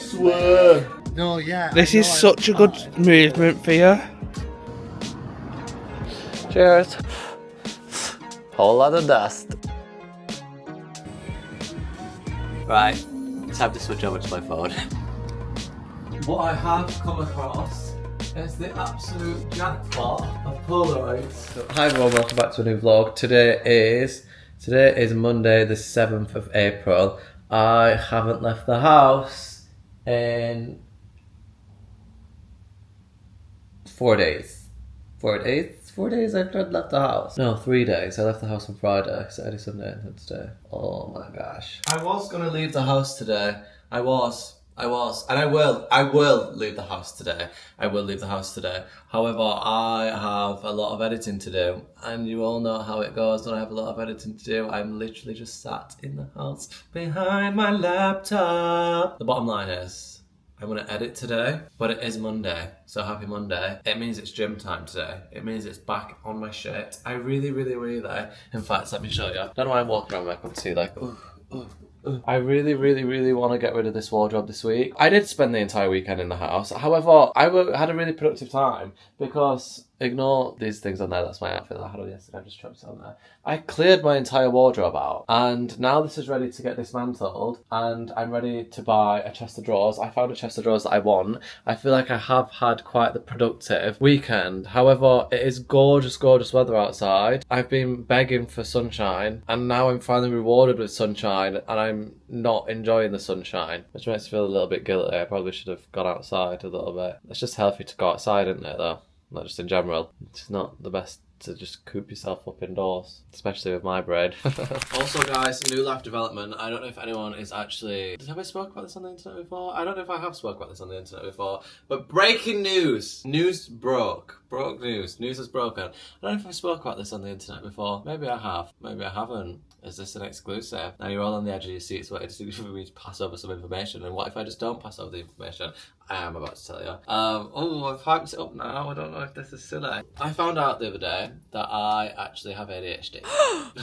swear. No, yeah. This is such a good movement for you. Cheers. Whole lot of dust. Right, time to switch over to my phone. What I have come across is the absolute jackpot of Polaroids. So, hi everyone, welcome back to a new vlog. Today is Monday the 7th of April. I haven't left the house in 4 days. 4 days? 4 days I've not left the house. No, 3 days. I left the house on Friday, Saturday, Sunday, and today. Oh my gosh. I was gonna leave the house today. I was. And I will leave the house today. I will leave the house today. However, I have a lot of editing to do. And you all know how it goes when I have a lot of editing to do. I'm literally just sat in the house behind my laptop. The bottom line is, I'm gonna edit today, but it is Monday, so happy Monday. It means it's gym time today. It means it's back on my shit. I really, in fact, let me show you. I don't know why I'm walking around with my cup of tea like, I really want to get rid of this wardrobe this week. I did spend the entire weekend in the house. However, I had a really productive time because, ignore these things on there, that's my outfit that I had on yesterday, I just chucked it on there. I cleared my entire wardrobe out and now this is ready to get dismantled and I'm ready to buy a chest of drawers. I found a chest of drawers that I want. I feel like I have had quite the productive weekend. However, it is gorgeous weather outside. I've been begging for sunshine and now I'm finally rewarded with sunshine and I'm not enjoying the sunshine, which makes me feel a little bit guilty. I probably should have gone outside a little bit. It's just healthy to go outside, isn't it, though? Not just in general. It's not the best to just coop yourself up indoors, especially with my brain. Also guys, new life development. I don't know if anyone is actually... Have I spoke about this on the internet before? I don't know if I have spoke about this on the internet before, but breaking news! News broke. Broke news. News is broken. I don't know if I spoke about this on the internet before. Maybe I have. Maybe I haven't. Is this an exclusive? Now you're all on the edge of your seats waiting for me to pass over some information, and what if I just don't pass over the information? I am about to tell you. I've hyped it up now. I don't know if this is silly. I found out the other day that I actually have ADHD,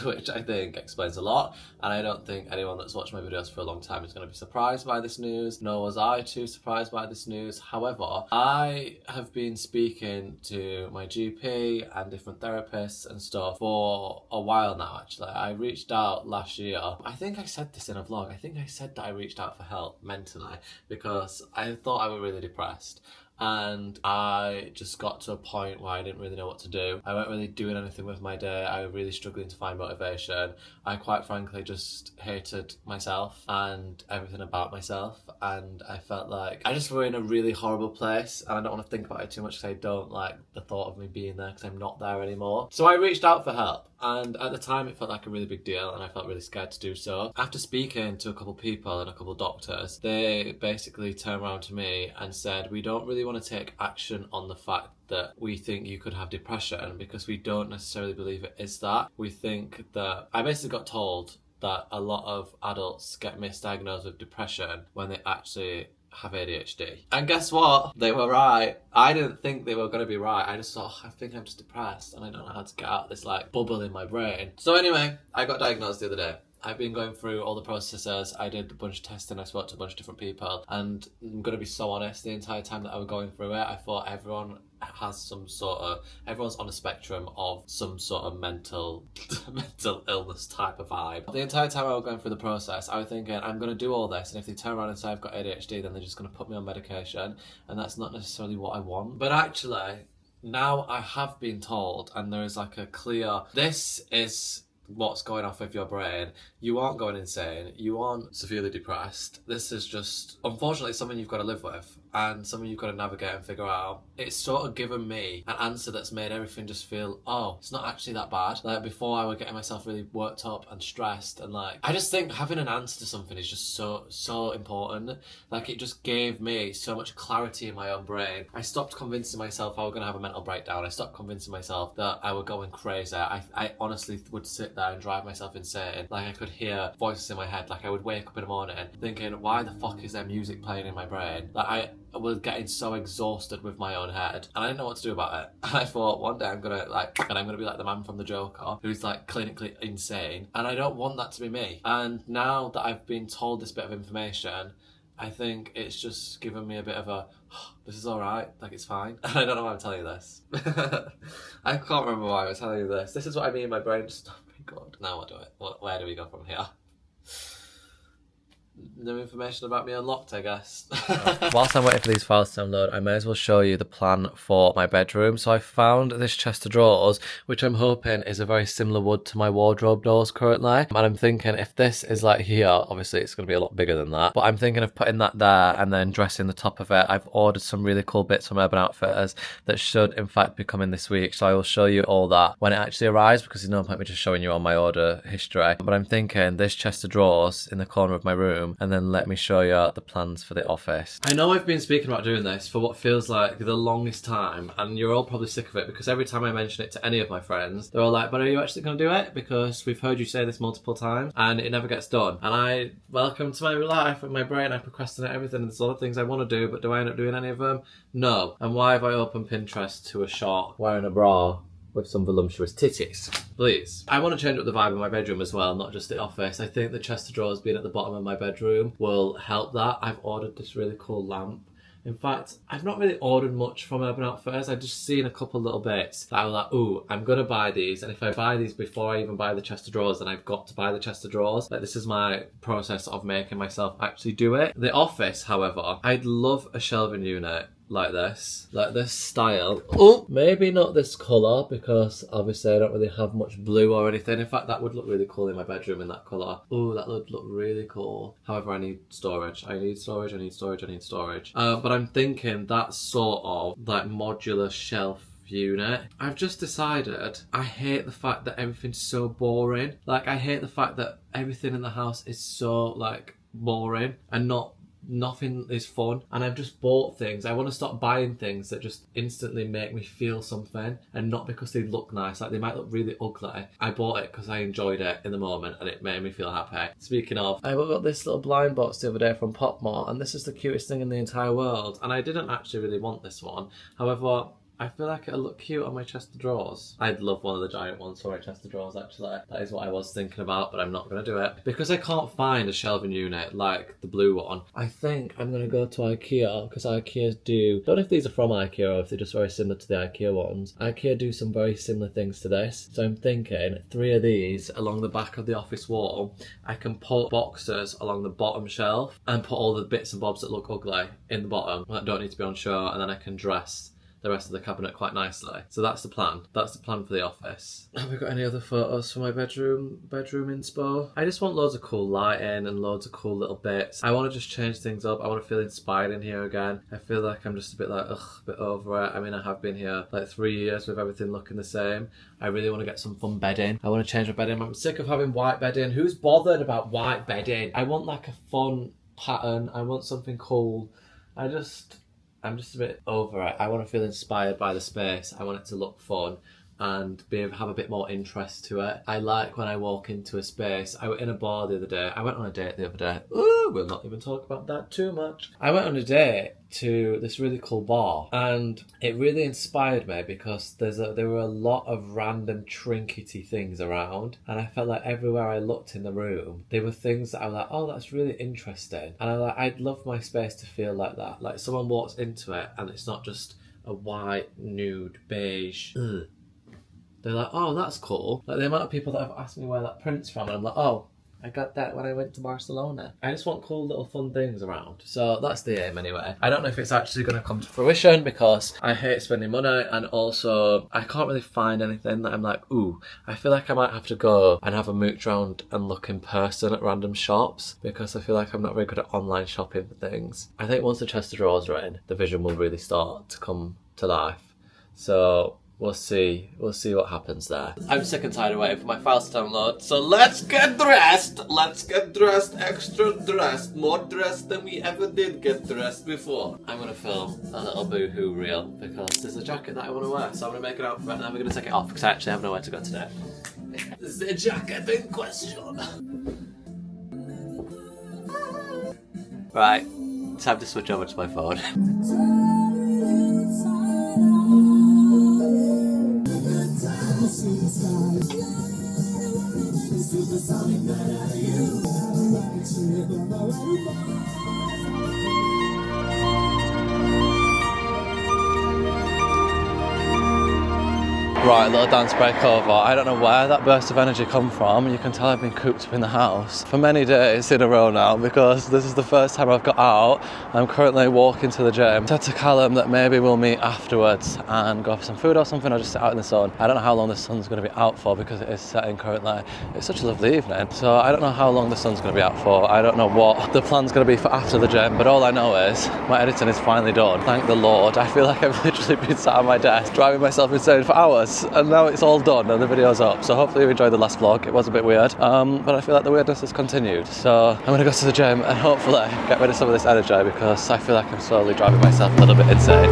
which I think explains a lot, and I don't think anyone that's watched my videos for a long time is going to be surprised by this news, nor was I too surprised by this news. However, I have been speaking to my GP and different therapists and stuff for a while now, actually. I reached out last year. I think I said this in a vlog. I think I said that I reached out for help mentally because I thought I was really depressed. And I just got to a point where I didn't really know what to do. I weren't really doing anything with my day. I was really struggling to find motivation. I quite frankly just hated myself and everything about myself. And I felt like I just were in a really horrible place. And I don't want to think about it too much because I don't like the thought of me being there because I'm not there anymore. So I reached out for help. And at the time it felt like a really big deal and I felt really scared to do so. After speaking to a couple of people and a couple of doctors, they basically turned around to me and said, we don't really want to take action on the fact that we think you could have depression because we don't necessarily believe it is that. We think that... I basically got told that a lot of adults get misdiagnosed with depression when they actually have ADHD. And guess what? They were right. I didn't think they were going to be right. I just thought, I think I'm just depressed and I don't know how to get out of this like bubble in my brain. So anyway, I got diagnosed the other day. I've been going through all the processes. I did a bunch of testing. I spoke to a bunch of different people. And I'm going to be so honest, the entire time that I was going through it, I thought everyone has some sort of... Everyone's on a spectrum of some sort of mental illness type of vibe. The entire time I was going through the process, I was thinking, I'm going to do all this. And if they turn around and say I've got ADHD, then they're just going to put me on medication. And that's not necessarily what I want. But actually, now I have been told, and there is like a clear... This is... what's going off with your brain. You aren't going insane. You aren't severely depressed. This is just, unfortunately, something you've got to live with and something you've got to navigate and figure out. It's sort of given me an answer that's made everything just feel, oh, it's not actually that bad. Like before I was getting myself really worked up and stressed and like, I just think having an answer to something is just so important. Like it just gave me so much clarity in my own brain. I stopped convincing myself I was going to have a mental breakdown. I stopped convincing myself that I was going crazy. I honestly would sit there and drive myself insane. Like I could hear voices in my head. Like I would wake up in the morning thinking, why the fuck is there music playing in my brain? Like I was getting so exhausted with my own head and I didn't know what to do about it. And I thought one day I'm gonna be like the man from the Joker who's like clinically insane, and I don't want that to be me. And now that I've been told this bit of information, I think it's just given me a bit of a, this is alright, like it's fine. And I don't know why I'm telling you this. I can't remember why I was telling you this. This is what I mean, my brain just, oh my god. Now what do it? Where do we go from here? No information about me unlocked, I guess. Whilst I'm waiting for these files to download, I may as well show you the plan for my bedroom. So I found this chest of drawers, which I'm hoping is a very similar wood to my wardrobe doors currently. And I'm thinking if this is like here, obviously it's going to be a lot bigger than that. But I'm thinking of putting that there and then dressing the top of it. I've ordered some really cool bits from Urban Outfitters that should in fact be coming this week. So I will show you all that when it actually arrives, because there's no point me just showing you all my order history. But I'm thinking this chest of drawers in the corner of my room, and then let me show you the plans for the office. I know I've been speaking about doing this for what feels like the longest time, and you're all probably sick of it because every time I mention it to any of my friends, they're all like, but are you actually going to do it? Because we've heard you say this multiple times and it never gets done. And welcome to my life and my brain, I procrastinate everything, and there's a lot of things I want to do, but do I end up doing any of them? No. And why have I opened Pinterest to a shot wearing a bra with some voluptuous titties? Please. I want to change up the vibe of my bedroom as well, not just the office. I think the chest of drawers being at the bottom of my bedroom will help that. I've ordered this really cool lamp. In fact, I've not really ordered much from Urban Outfitters. I've just seen a couple little bits that I was like, ooh, I'm going to buy these. And if I buy these before I even buy the chest of drawers, then I've got to buy the chest of drawers. Like, this is my process of making myself actually do it. The office, however, I'd love a shelving unit like this style. Oh, maybe not this colour, because obviously I don't really have much blue or anything. In fact, that would look really cool in my bedroom in that colour. Oh, that would look really cool. However, I need storage. But I'm thinking that sort of like modular shelf unit. I've just decided I hate the fact that everything's so boring. Like, I hate the fact that everything in the house is so like boring and nothing is fun, and I've just bought things. I want to stop buying things that just instantly make me feel something, and not because they look nice. Like, they might look really ugly. I bought it because I enjoyed it in the moment and it made me feel happy. Speaking of, I got this little blind box the other day from Popmart, and this is the cutest thing in the entire world, and I didn't actually really want this one. However, I feel like it'll look cute on my chest of drawers. I'd love one of the giant ones for my chest of drawers, actually. That is what I was thinking about, but I'm not going to do it. Because I can't find a shelving unit like the blue one, I think I'm going to go to IKEA, because IKEA do... I don't know if these are from IKEA or if they're just very similar to the IKEA ones. IKEA do some very similar things to this. So I'm thinking 3 of these along the back of the office wall. I can put boxes along the bottom shelf and put all the bits and bobs that look ugly in the bottom that don't need to be on show, and then I can dress the rest of the cabinet quite nicely. So that's the plan. That's the plan for the office. Have we got any other photos for my bedroom inspo? I just want loads of cool lighting and loads of cool little bits. I want to just change things up. I want to feel inspired in here again. I feel like I'm just a bit like, a bit over it. I mean, I have been here like 3 years with everything looking the same. I really want to get some fun bedding. I want to change my bedding. I'm sick of having white bedding. Who's bothered about white bedding? I want like a fun pattern. I want something cool. I'm just a bit over it. I want to feel inspired by the space. I want it to look fun and have a bit more interest to it. I like when I walk into a space. I was in a bar the other day. I went on a date the other day. Ooh, we'll not even talk about that too much. I went on a date to this really cool bar, and it really inspired me because there were a lot of random trinkety things around, and I felt like everywhere I looked in the room there were things that I was like, oh, that's really interesting, and I'd love my space to feel like that. Like, someone walks into it and it's not just a white, nude, beige. They're like, oh, that's cool. Like, the amount of people that have asked me where that print's from, and I'm like, oh, I got that when I went to Barcelona. I just want cool little fun things around. So that's the aim anyway. I don't know if it's actually going to come to fruition because I hate spending money, and also I can't really find anything that I'm like, ooh, I feel like I might have to go and have a mooch around and look in person at random shops, because I feel like I'm not very good at online shopping for things. I think once the chest of drawers are in, the vision will really start to come to life. So we'll see what happens there. I'm sick and tired of waiting for my files to download, so let's get dressed! Extra dressed, more dressed than we ever did get dressed before. I'm gonna film a little boohoo reel because there's a jacket that I want to wear, so I'm gonna make an outfit and then we're gonna take it off because I actually have nowhere to go today. The jacket in question. Right, time to switch over to my phone. Right, little dance break over. I don't know where that burst of energy come from. You can tell I've been cooped up in the house for many days in a row now because this is the first time I've got out. I'm currently walking to the gym. I said to Callum that maybe we'll meet afterwards and go for some food or something or just sit out in the sun. I don't know how long the sun's going to be out for because it is setting currently. It's such a lovely evening, so I don't know how long the sun's going to be out for. I don't know what the plan's going to be for after the gym, but all I know is my editing is finally done. Thank the Lord. I feel like I've literally been sat on my desk driving myself insane for hours. And now it's all done and the video's up, so hopefully you enjoyed the last vlog. It was a bit weird, but I feel like the weirdness has continued, so I'm gonna go to the gym and hopefully get rid of some of this energy because I feel like I'm slowly driving myself a little bit insane.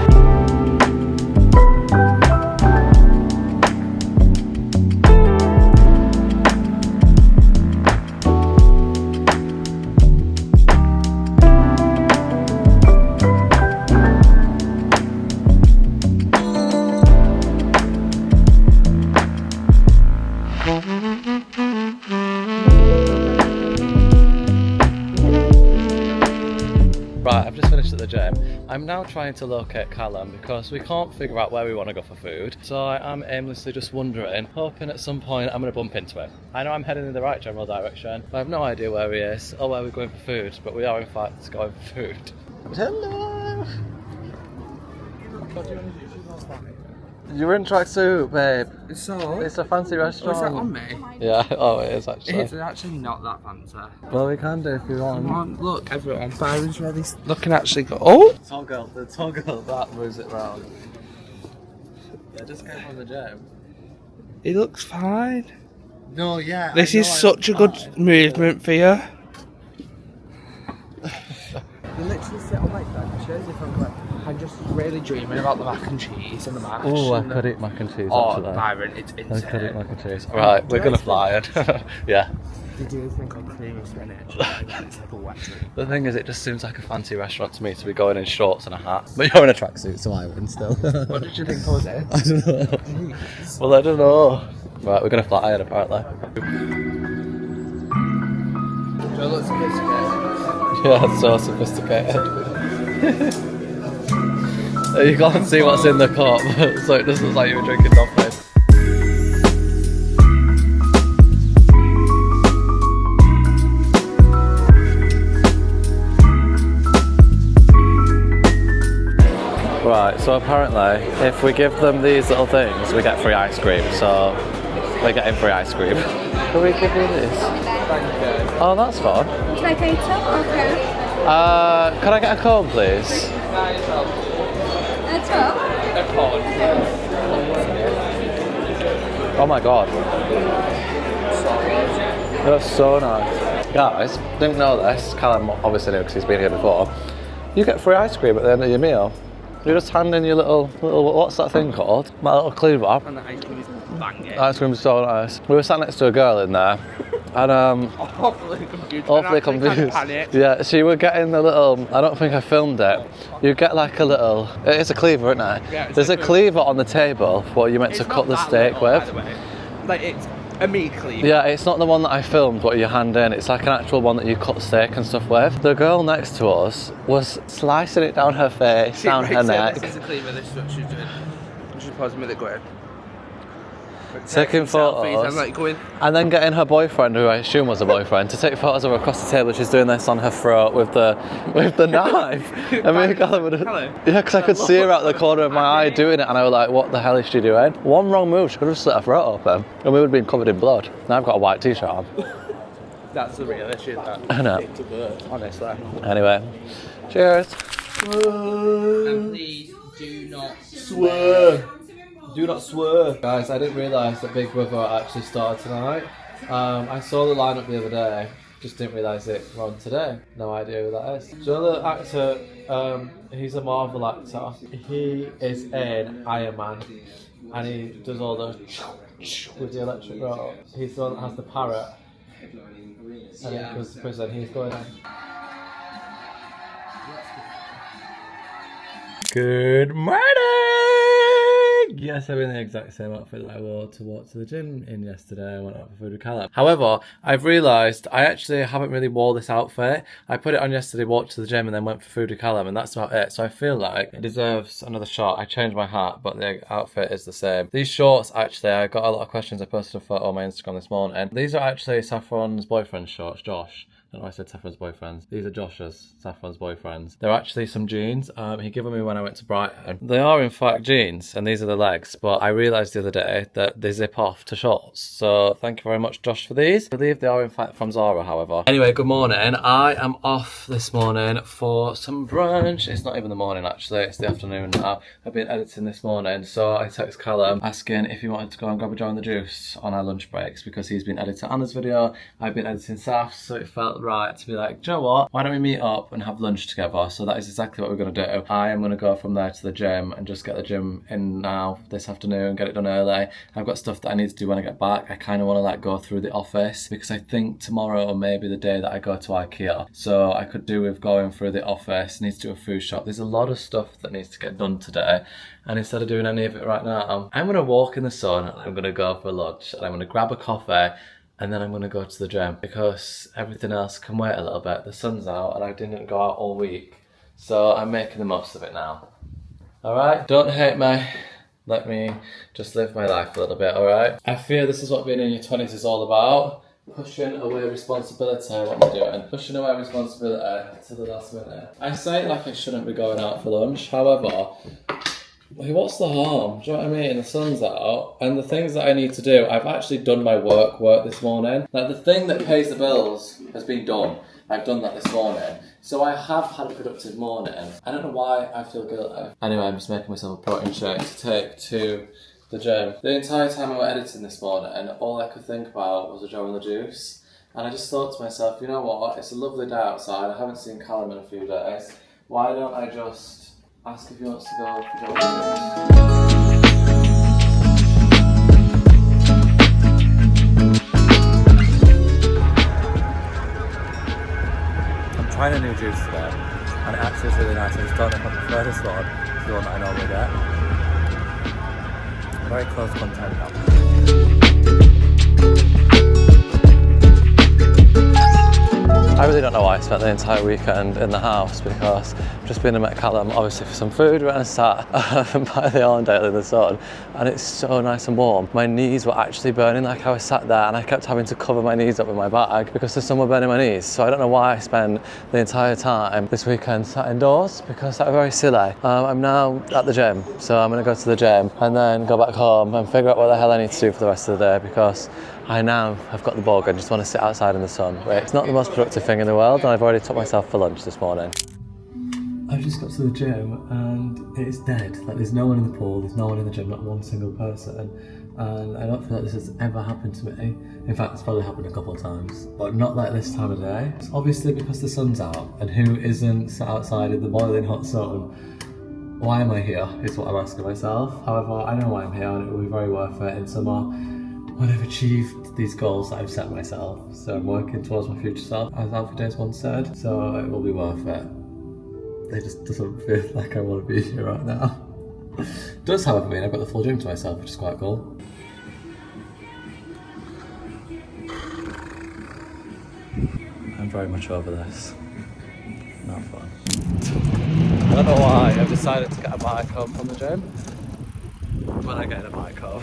Right, I've just finished at the gym. I'm now trying to locate Callum because we can't figure out where we want to go for food. So I am aimlessly just wandering, hoping at some point I'm going to bump into him. I know I'm heading in the right general direction, but I have no idea where he is or where we're going for food, but we are in fact going for food. Hello! You're in tracksuit, babe. So? It's a fancy restaurant. Oh, is that on me? Yeah, oh it is actually. It's actually not that fancy. Well, we can do if you want. Come on, look, everyone. Byron's really looking actually good. Oh! The toggle, that moves it round. Yeah, just came from the gym. He looks fine. No, yeah. This is such a good movement for you. You literally sit on like that, shows you from like, I'm just really dreaming about the mac and cheese and the mash. Oh, I could eat mac and cheese. Oh, actually. Byron, it's insane. I could eat mac and cheese. Right, we're gonna fly it. Yeah. Did you think of creamy spinach? It's like a wet dream. The thing is, it just seems like a fancy restaurant to me to be going in shorts and a hat. But you're in a tracksuit, so I win still. What did you think was it? I don't know. Well, I don't know. Right, we're gonna fly it apparently. Do I look sophisticated? Yeah, it's so sophisticated. You can't see what's in the cup, so it just looks like you were drinking nothing. Right, so apparently if we give them these little things we get free ice cream, so we're getting free ice cream. Can we give you this? Thank you. Oh, that's fun. Should I get a tub or Coke? Can I get a cone, please? A tub? A cone. Oh my god. That's so nice. Guys, didn't know this. Callum obviously knew because he's been here before. You get free ice cream at the end of your meal. You just hand in your little, what's that thing called? My little cleaver. And the ice cream is banging. Ice cream's so nice. We were sat next to a girl in there. And awfully confused. Yeah, she was getting the little, I don't think I filmed it. You get like a little, it's a cleaver, isn't it? Yeah, there's a cleaver on the table what you're meant to cut the steak with. Like it's a meat cleaver. Yeah, it's not the one that I filmed what you hand in, it's like an actual one that you cut steak and stuff with. The girl next to us was slicing it down her face, down her neck. This is a cleaver, this is what she's doing. She's pausing with it going. Taking photos and, like, going, and then getting her boyfriend, who I assume was a boyfriend, to take photos of her across the table. She's doing this on her throat with the knife. And me and Callum would yeah, because I could see her out the corner of my eye doing it, and I was like, what the hell is she doing? One wrong move, she could have slit her throat open, and we would have been covered in blood. Now I've got a white t-shirt on. that's the real issue, that. I know. Honestly. Anyway, cheers. And please do not Swear. Do not swear. Guys, I didn't realise that Big Brother actually started tonight. I saw the lineup the other day, just didn't realise it on today. No idea who that is. So the actor, he's a Marvel actor. He is in Iron Man, and he does all the with the electric rope. He's the one that has the parrot, and he goes to prison. He's going in. Good morning! Yes, I'm in the exact same outfit that I wore to walk to the gym in yesterday. I went out for food with Callum. However, I've realised I actually haven't really wore this outfit. I put it on yesterday, walked to the gym, and then went for food with Callum, and that's about it. So I feel like it deserves another shot. I changed my hat, but the outfit is the same. These shorts, actually, I got a lot of questions. I posted a photo on my Instagram this morning. These are actually Saffron's boyfriend's shorts, Josh. I don't know why I said Saffron's boyfriends. These are Josh's, Saffron's boyfriends. They're actually some jeans he gave me when I went to Brighton. They are in fact jeans, and these are the legs, but I realised the other day that they zip off to shorts. So thank you very much, Josh, for these. I believe they are in fact from Zara, however. Anyway, good morning. I am off this morning for some brunch. It's not even the morning, actually. It's the afternoon now. I've been editing this morning, so I text Callum asking if he wanted to go and grab a Joe and the Juice on our lunch breaks, because he's been editing Anna's video, I've been editing Saf's, so it felt right to be like, do you know what? Why don't we meet up and have lunch together? So that is exactly what we're going to do. I am going to go from there to the gym and just get the gym in now this afternoon, get it done early. I've got stuff that I need to do when I get back. I kind of want to like go through the office because I think tomorrow may be the day that I go to IKEA. So I could do with going through the office, need to do a food shop. There's a lot of stuff that needs to get done today. And instead of doing any of it right now, I'm going to walk in the sun and I'm going to go for lunch and I'm going to grab a coffee. And then I'm going to go to the gym because everything else can wait a little bit. The sun's out and I didn't go out all week. So I'm making the most of it now. Alright? Don't hate me. Let me just live my life a little bit, alright? I fear this is what being in your 20s is all about. Pushing away responsibility. What am I doing? Pushing away responsibility to the last minute. I say it like I shouldn't be going out for lunch. However, what's the harm? Do you know what I mean? The sun's out, and the things that I need to do, I've actually done my work this morning. Like the thing that pays the bills has been done. I've done that this morning. So I have had a productive morning. I don't know why I feel guilty. Anyway, I'm just making myself a protein shake to take to the gym. The entire time I was editing this morning, and all I could think about was a Joe and the Juice. And I just thought to myself, you know what? It's a lovely day outside. I haven't seen Callum in a few days. Why don't I just ask if he wants to go for Joe and the Juice? I'm trying a new juice today, and it actually is really nice. I just don't know if I prefer this one to the one that I normally get. Very close content now. I really don't know why I spent the entire weekend in the house, because I've just been and met Callum, obviously for some food. We went and sat by the Arndale in the sun, and it's so nice and warm. My knees were actually burning, like I was sat there and I kept having to cover my knees up with my bag because the sun was burning my knees. So I don't know why I spent the entire time this weekend sat indoors, because that was very silly. I'm now at the gym, so I'm going to go to the gym and then go back home and figure out what the hell I need to do for the rest of the day, because I now have got the bug and just want to sit outside in the sun. It's not the most productive thing in the world, and I've already took myself for lunch this morning. I've just got to the gym and it's dead. Like, there's no one in the pool, there's no one in the gym, not one single person. And I don't feel like this has ever happened to me. In fact, it's probably happened a couple of times, but not like this time of day. It's obviously because the sun's out, and who isn't sat outside in the boiling hot sun? Why am I here, is what I'm asking myself. However, I know why I'm here, and it will be very worth it in summer when I've achieved these goals that I've set myself. So I'm working towards my future self, as Alfie Days once said, so it will be worth it. It just doesn't feel like I want to be here right now. It does, however, mean I've got the full gym to myself, which is quite cool. I'm very much over this. Not fun. I don't know why I've decided to get a bike home from the gym. When I get a bike home.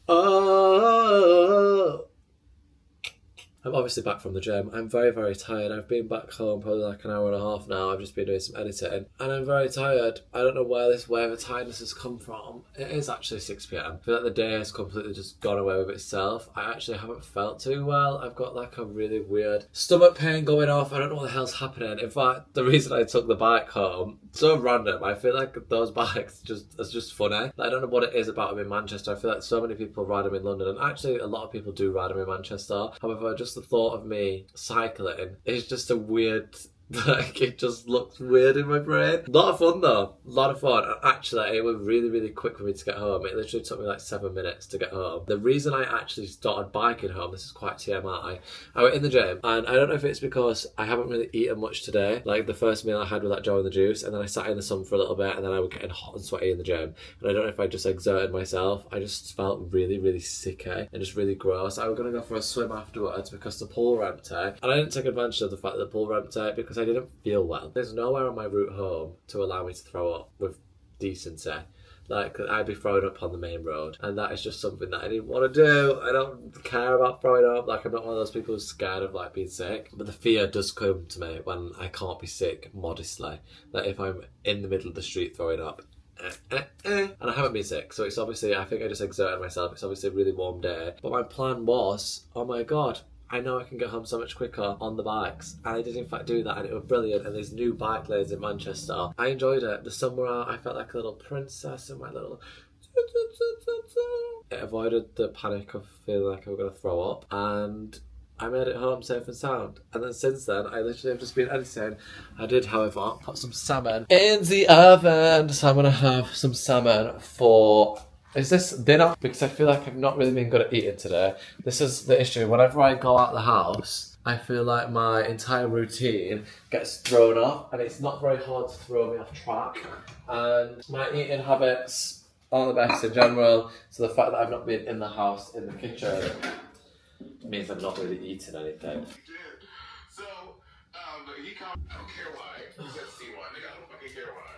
Oh! I'm obviously back from the gym. I'm very, very tired. I've been back home probably like an hour and a half now. I've just been doing some editing and I'm very tired. I don't know where this wave of tiredness has come from. It is actually 6 p.m. I feel like the day has completely just gone away with itself. I actually haven't felt too well. I've got like a really weird stomach pain going off. I don't know what the hell's happening. In fact, the reason I took the bike home, so random. I feel like those bikes it's just funny. I don't know what it is about them in Manchester. I feel like so many people ride them in London, and actually a lot of people do ride them in Manchester. However, just the thought of me cycling is just a weird Like, it just looks weird in my brain. A lot of fun though. A lot of fun. And actually, it was really, really quick for me to get home. It literally took me like 7 minutes to get home. The reason I actually started biking home, this is quite TMI, I went in the gym, and I don't know if it's because I haven't really eaten much today. Like, the first meal I had was that Joe and the juice, and then I sat in the sun for a little bit, and then I was getting hot and sweaty in the gym. And I don't know if I just exerted myself. I just felt really, really sicky and just really gross. I was going to go for a swim afterwards because the pool were empty. And I didn't take advantage of the fact that the pool were empty because I didn't feel well. There's nowhere on my route home to allow me to throw up with decency. Like, I'd be throwing up on the main road, and that is just something that I didn't want to do. I don't care about throwing up. Like, I'm not one of those people who's scared of, like, being sick. But the fear does come to me when I can't be sick modestly. Like, if I'm in the middle of the street throwing up, and I haven't been sick, so it's obviously, I think I just exerted myself. It's obviously a really warm day. But my plan was, oh my God, I know I can get home so much quicker on the bikes. And I did in fact do that, and it was brilliant. And there's new bike lanes in Manchester. I enjoyed it. The sun were out. I felt like a little princess in my little... It avoided the panic of feeling like I was going to throw up. And I made it home safe and sound. And then since then, I literally have just been editing. I did, however, put some salmon in the oven. So I'm going to have some salmon for... Is this dinner? Because I feel like I've not really been good at eating today. This is the issue. Whenever I go out the house, I feel like my entire routine gets thrown off, and it's not very hard to throw me off track. And my eating habits aren't the best in general, so the fact that I've not been in the house, in the kitchen, means I've not really eaten anything. So, he come. I don't care why. He said C1. Nigga, I don't fucking care why.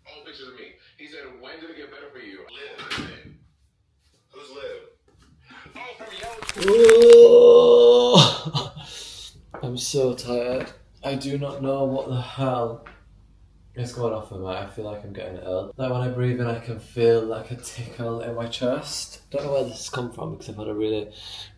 All pictures of me. He said, when did it get better for you? Liv. Who's Liv? Oh, from Oh, I'm so tired. I do not know what the hell is going on for me. I feel like I'm getting ill. Like, when I breathe in, I can feel like a tickle in my chest. Don't know where this has come from because I've had a really,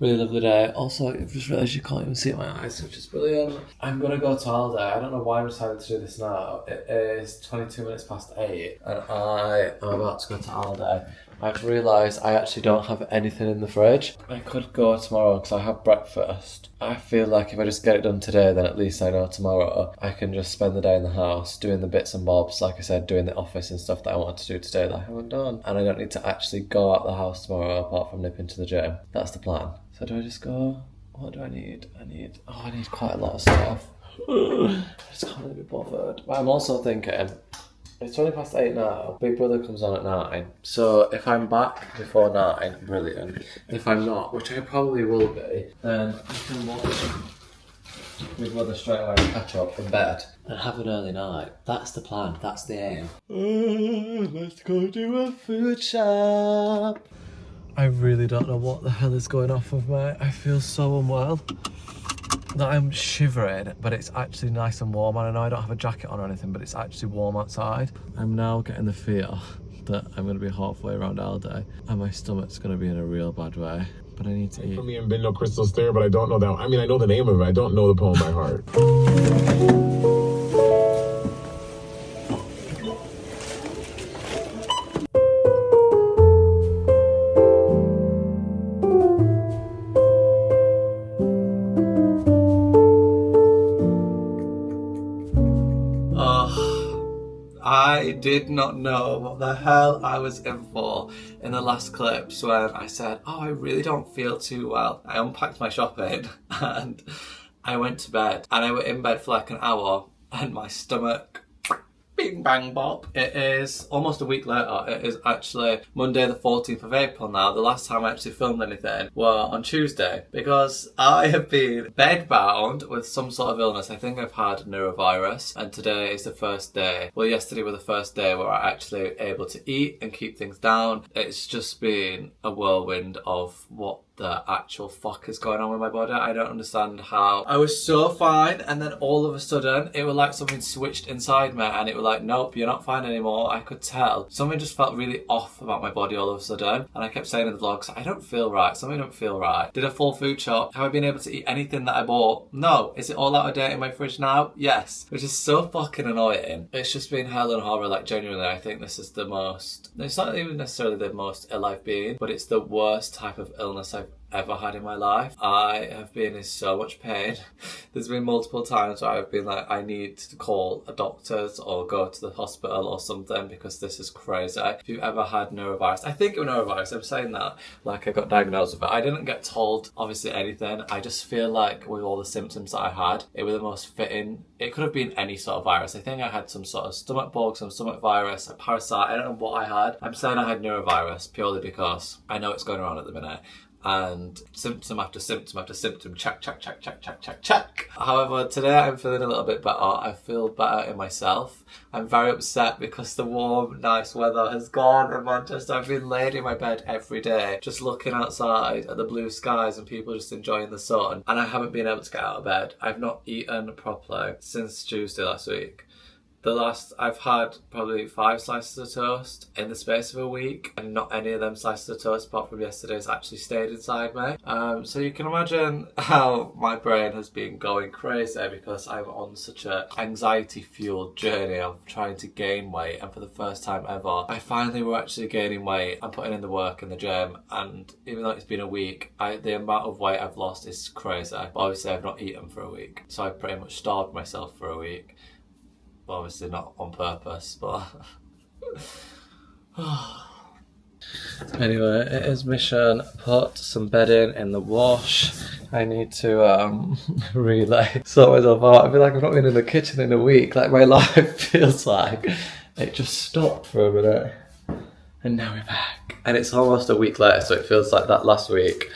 really lovely day. Also, I've just realised you can't even see it in my eyes, which is brilliant. I'm going to go to Aldi. I don't know why I'm deciding to do this now. It is 22 minutes past 8 and I am about to go to Aldi. I've realised I actually don't have anything in the fridge. I could go tomorrow because I have breakfast. I feel like if I just get it done today, then at least I know tomorrow I can just spend the day in the house doing the bits and bobs, like I said, doing the office and stuff that I wanted to do today that I haven't done. And I don't need to actually go out the house tomorrow apart from nipping to the gym. That's the plan. So do I just go? What do I need? I need quite a lot of stuff. I just can't really be bothered. But I'm also thinking... It's 20 past 8 now. Big Brother comes on at 9. So if I'm back before 9, brilliant. If I'm not, which I probably will be, then I can watch Big Brother straight away and catch up in bed and have an early night. That's the plan. That's the aim. Let's go do a food shop. I really don't know what the hell is going off with me. I feel so unwell that I'm shivering, but it's actually nice and warm. And I know I don't have a jacket on or anything, but it's actually warm outside. I'm now getting the fear that I'm going to be halfway around Aldi and my stomach's going to be in a real bad way. But I need to eat. For me and Been No Crystal Stair, but I don't know that. I mean, I know the name of it. I don't know the poem by heart. I did not know what the hell I was in for in the last clips when I said, oh, I really don't feel too well. I unpacked my shopping and I went to bed. And I was in bed for like an hour and my stomach, bing bang bop. It is almost a week later. It is actually Monday the 14th of April now. The last time I actually filmed anything was on Tuesday because I have been bedbound with some sort of illness. I think I've had neurovirus and today is the first day. Well, yesterday was the first day where I actually able to eat and keep things down. It's just been a whirlwind of what the actual fuck is going on with my body. I don't understand how. I was so fine and then all of a sudden it was like something switched inside me and it was like, nope, you're not fine anymore. I could tell. Something just felt really off about my body all of a sudden and I kept saying in the vlogs, I don't feel right. Something don't feel right. Did a full food shop. Have I been able to eat anything that I bought? No. Is it all out of date in my fridge now? Yes. Which is so fucking annoying. It's just been hell and horror. Like genuinely, I think this is the most, it's not even necessarily the most ill I've been, but it's the worst type of illness I've I've ever had in my life. I have been in so much pain. There's been multiple times where I've been like, I need to call a doctor's or go to the hospital or something because this is crazy. If you've ever had norovirus, I think it was norovirus, I'm saying that like I got diagnosed with it. I didn't get told obviously anything. I just feel like with all the symptoms that I had, it was the most fitting. It could have been any sort of virus. I think I had some sort of stomach bug, some stomach virus, a parasite. I don't know what I had. I'm saying I had norovirus purely because I know it's going around at the minute. And symptom after symptom after symptom, check. However, today I'm feeling a little bit better. I feel better in myself. I'm very upset because the warm, nice weather has gone in Manchester. I've been laid in my bed every day, just looking outside at the blue skies and people just enjoying the sun. And I haven't been able to get out of bed. I've not eaten properly since Tuesday last week. I've had probably 5 slices of toast in the space of a week, and not any of them slices of toast apart from yesterday's actually stayed inside me. So you can imagine how my brain has been going crazy because I'm on such a anxiety-fueled journey of trying to gain weight, and for the first time ever, I finally were actually gaining weight. I'm putting in the work in the gym, and even though it's been a week, the amount of weight I've lost is crazy. But obviously I've not eaten for a week, so I pretty much starved myself for a week. Obviously not on purpose, but anyway, it is mission. Put some bedding in the wash. I need to relay sort myself out. I feel like I've not been in the kitchen in a week. Like my life feels like it just stopped for a minute, and now we're back. And it's almost a week later, so it feels like that last week.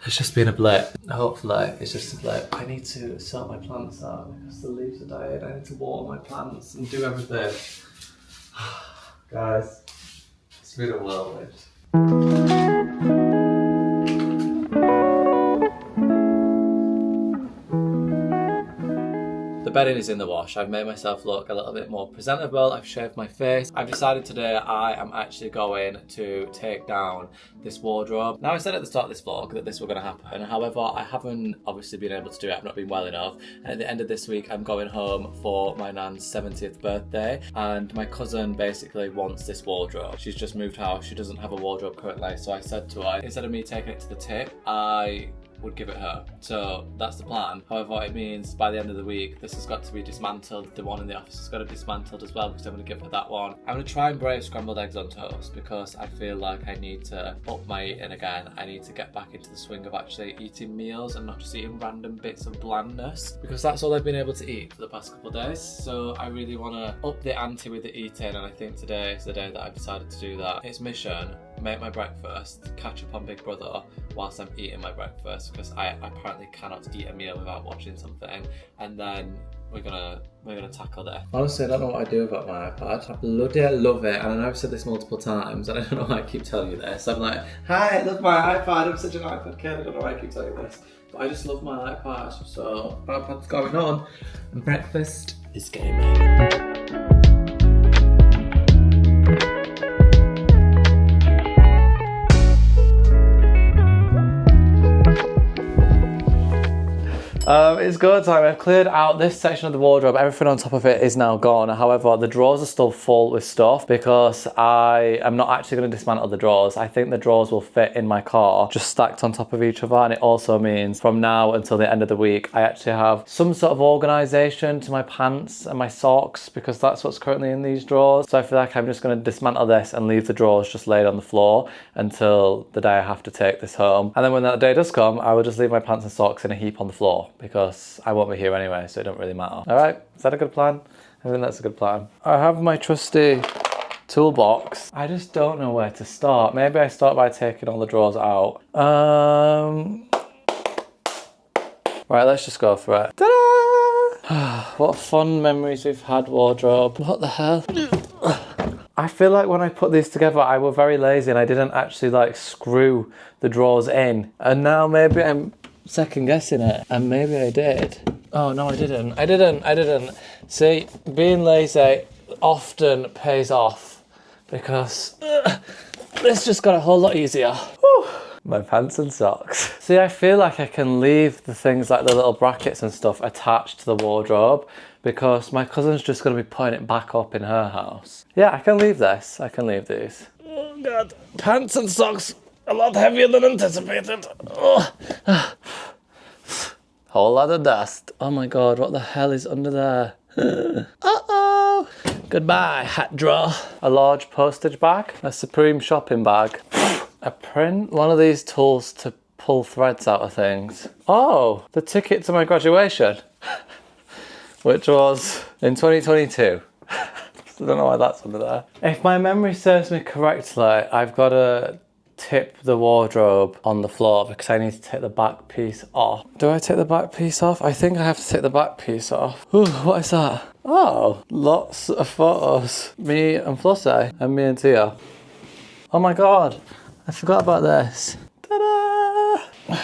It's just been a blip. Hopefully, it's just a blip. I need to sort my plants out because the leaves are dying. I need to water my plants and do everything. Guys, it's been a whirlwind. The bedding is in the wash. I've made myself look a little bit more presentable. I've shaved my face. I've decided today I am actually going to take down this wardrobe. Now, I said at the start of this vlog that this was going to happen. However, I haven't obviously been able to do it. I've not been well enough. And at the end of this week, I'm going home for my nan's 70th birthday. And my cousin basically wants this wardrobe. She's just moved house. She doesn't have a wardrobe currently. So I said to her, instead of me taking it to the tip, I would give it her. So that's the plan. However, it means by the end of the week, this has got to be dismantled. The one in the office has got to be dismantled as well because I'm going to give her that one. I'm going to try and brave scrambled eggs on toast because I feel like I need to up my eating again. I need to get back into the swing of actually eating meals and not just eating random bits of blandness because that's all I've been able to eat for the past couple of days. So I really want to up the ante with the eating, and I think today is the day that I've decided to do that. It's mission. Make my breakfast, catch up on Big Brother whilst I'm eating my breakfast because I apparently cannot eat a meal without watching something, and then we're gonna tackle this. Honestly, I don't know what I do about my iPad. I bloody love it, and I know I've said this multiple times, and I don't know why I keep telling you this. I'm like, hi, I love my iPad. I'm such an iPad kid. I don't know why I keep telling you this, but I just love my iPad. So iPad's going on, and breakfast is gaming. It's go time. I've cleared out this section of the wardrobe. Everything on top of it is now gone. However, the drawers are still full with stuff because I am not actually going to dismantle the drawers. I think the drawers will fit in my car, just stacked on top of each other. And it also means from now until the end of the week, I actually have some sort of organisation to my pants and my socks because that's what's currently in these drawers. So I feel like I'm just going to dismantle this and leave the drawers just laid on the floor until the day I have to take this home. And then when that day does come, I will just leave my pants and socks in a heap on the floor because I won't be here anyway, so it don't really matter. All right, is that a good plan? I think that's a good plan. I have my trusty toolbox. I just don't know where to start. Maybe I start by taking all the drawers out. Right, let's just go for it. Ta-da! What fun memories we've had, wardrobe. What the hell? I feel like when I put these together, I was very lazy and I didn't actually like screw the drawers in. And now maybe I'm second guessing it, and maybe I did. Oh no, I didn't. See, being lazy often pays off because this just got a whole lot easier. Whew. My pants and socks. See, I feel like I can leave the things like the little brackets and stuff attached to the wardrobe because my cousin's just going to be putting it back up in her house. Yeah, I can leave this. I can leave these. Oh God. Pants and socks a lot heavier than anticipated. Oh. Whole lot of dust. Oh my god, what the hell is under there? Uh-oh. Goodbye, hat drawer. A large postage bag. A Supreme shopping bag. A print. One of these tools to pull threads out of things. Oh, the ticket to my graduation. Which was in 2022. I don't know why that's under there. If my memory serves me correctly, I've got to tip the wardrobe on the floor because I need to take the back piece off. Do I take the back piece off? I think I have to take the back piece off. Ooh, what is that? Oh, lots of photos. Me and Flossie and me and Tia. Oh my god, I forgot about this. Ta-da!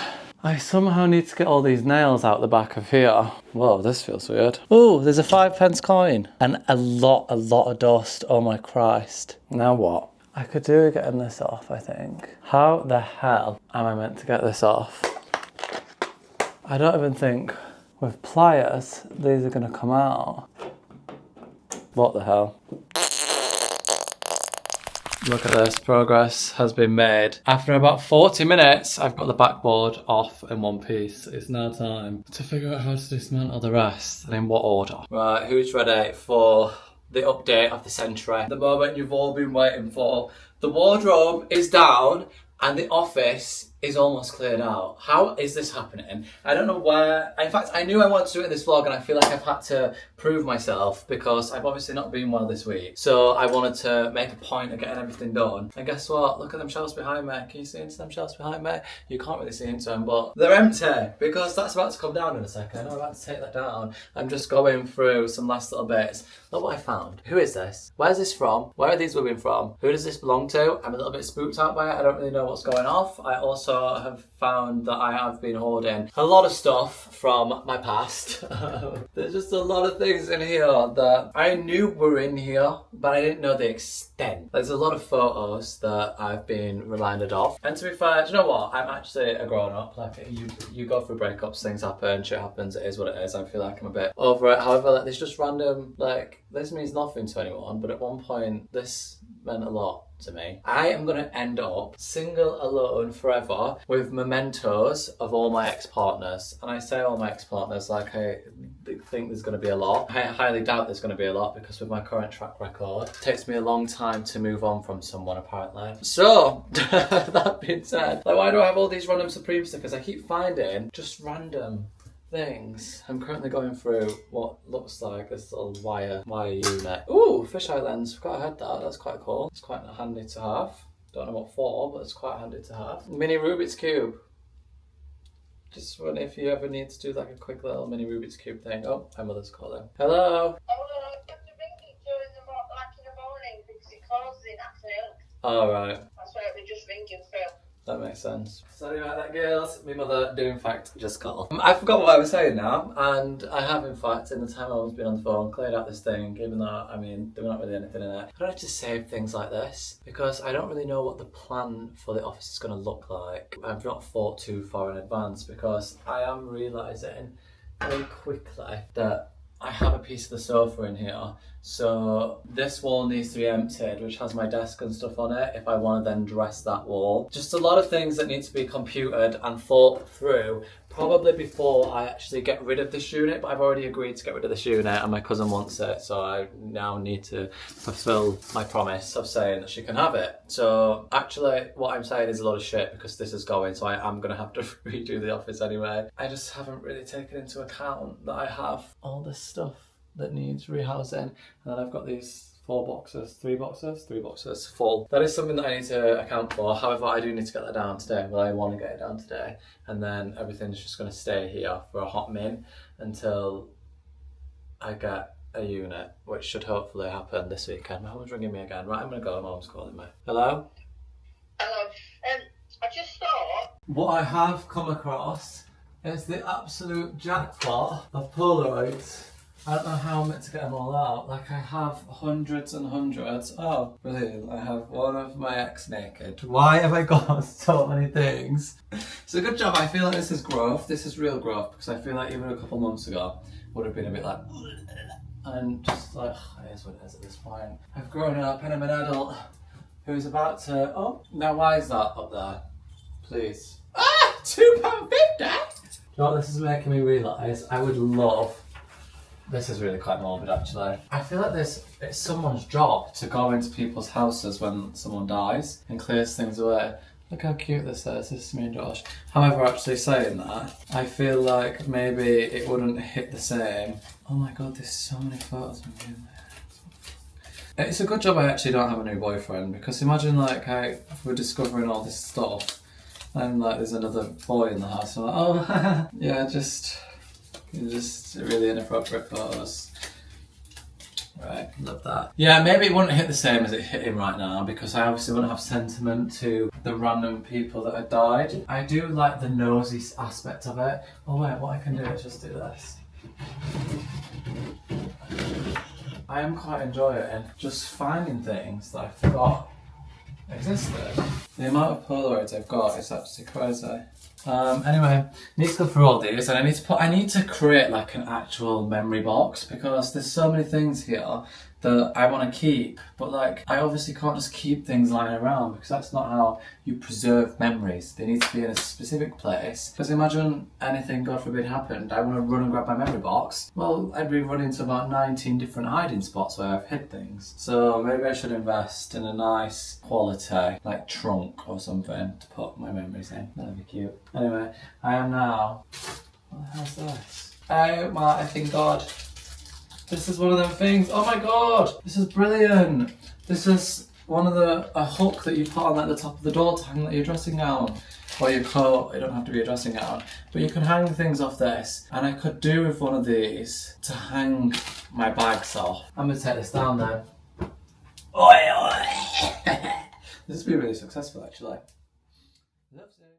I somehow need to get all these nails out the back of here. Whoa, this feels weird. Ooh, there's a 5p coin and a lot of dust. Oh my Christ. Now what? I could do with getting this off, I think. How the hell am I meant to get this off? I don't even think with pliers these are gonna come out. What the hell? Look at this, progress has been made. After about 40 minutes, I've got the backboard off in one piece. It's now time to figure out how to dismantle the rest and in what order. Right, who's ready for the update of the century? The moment you've all been waiting for. The wardrobe is down and the office is almost cleared out. How is this happening? I don't know where. In fact, I knew I wanted to do it in this vlog and I feel like I've had to prove myself because I've obviously not been well this week. So I wanted to make a point of getting everything done. And guess what? Look at them shelves behind me. Can you see into them shelves behind me? You can't really see into them, but they're empty because that's about to come down in a second. I'm about to take that down. I'm just going through some last little bits. Look what I found. Who is this? Where's this from? Where are these women from? Who does this belong to? I'm a little bit spooked out by it. I don't really know what's going off. I also have found that I have been hoarding a lot of stuff from my past. There's just a lot of things in here that I knew were in here, but I didn't know the extent. There's a lot of photos that I've been reminded of. And to be fair, do you know what? I'm actually a grown-up. Like, you go through breakups, things happen, shit happens, it is what it is. I feel like I'm a bit over it. However, like, there's just random, like, this means nothing to anyone, but at one point, this meant a lot to me. I am going to end up single alone forever with mementos of all my ex-partners. And I say all my ex-partners like I think there's going to be a lot. I highly doubt there's going to be a lot because with my current track record, it takes me a long time to move on from someone apparently. So, that being said, like, why do I have all these random Supreme stickers? I keep finding just random things. I'm currently going through what looks like this little wire unit. Ooh, fisheye lens. Forgot I had that. That's quite cool. It's quite handy to have. Don't know what for, but it's quite handy to have. Mini Rubik's Cube. Just wondering if you ever need to do like a quick little mini Rubik's Cube thing. Oh, my mother's calling. Hello? Oh, I have to ring it during the morning because it closes in afternoon. Oh, right. That's why we're just ringing through. That makes sense. Sorry about that, girls. My mother did in fact just call. I forgot what I was saying now, and I have in fact, in the time I've been on the phone, cleared out this thing, even though, I mean, there were not really anything in it. I don't have to save things like this, because I don't really know what the plan for the office is going to look like. I've not thought too far in advance, because I am realising very quickly that I have a piece of the sofa in here, so this wall needs to be emptied, which has my desk and stuff on it, if I want to then dress that wall. Just a lot of things that need to be computed and thought through, probably before I actually get rid of this unit, but I've already agreed to get rid of this unit and my cousin wants it, so I now need to fulfill my promise of saying that she can have it. So actually what I'm saying is a lot of shit because this is going, so I am going to have to redo the office anyway. I just haven't really taken into account that I have all this stuff that needs rehousing, and then I've got these three boxes full. That is something that I need to account for. However, I do need to get that down today. Well, I want to get it down today, and then everything's just going to stay here for a hot min until I get a unit, which should hopefully happen this weekend. My mum's ringing me again. Right, I'm going to go. My mum's calling me. Hello? Hello. I just thought... What I have come across is the absolute jackpot of Polaroids. I don't know how I'm meant to get them all out. Like, I have hundreds and hundreds. Oh, brilliant. I have one of my ex naked. Why have I got so many things? It's a good job. I feel like this is growth. This is real growth, because I feel like even a couple months ago would have been a bit like... And just like, it is what it is at this point. I've grown up and I'm an adult who's about to... Oh, now why is that up there? Please. Ah! £2.50! Do you know what this is making me realise? I would love... This is really quite morbid actually. I feel like it's someone's job to go into people's houses when someone dies and clears things away. Look how cute this is. This is me and Josh. However, actually saying that, I feel like maybe it wouldn't hit the same. Oh my god, there's so many photos of me in there. It's a good job I actually don't have a new boyfriend, because imagine like we're discovering all this stuff and like there's another boy in the house and I'm like, oh yeah, just really inappropriate photos. Right, love that. Yeah, maybe it wouldn't hit the same as it hit him right now, because I obviously wouldn't have sentiment to the random people that had died. I do like the nosy aspect of it. Oh wait, what I can do is just do this. I am quite enjoying just finding things that I forgot existed. The amount of Polaroids I've got is actually crazy. Anyway, I need to go through all these, and I need to create like an actual memory box, because there's so many things here that I want to keep, but like I obviously can't just keep things lying around, because that's not how you preserve memories. They need to be in a specific place, because imagine anything, God forbid, happened, I want to run and grab my memory box. Well, I'd be running to about 19 different hiding spots where I've hid things. So maybe I should invest in a nice quality like trunk or something to put my memories in. That'd be cute. Anyway, I am now... What the hell's this? Oh my effing god. This is one of them things. Oh my god! This is brilliant! This is one of a hook that you put on like the top of the door to hang like your dressing gown or your coat. It don't have to be a dressing gown, but you can hang things off this, and I could do with one of these to hang my bags off. I'm gonna take this down then. Oi, oi. This has been really successful actually. Loves it.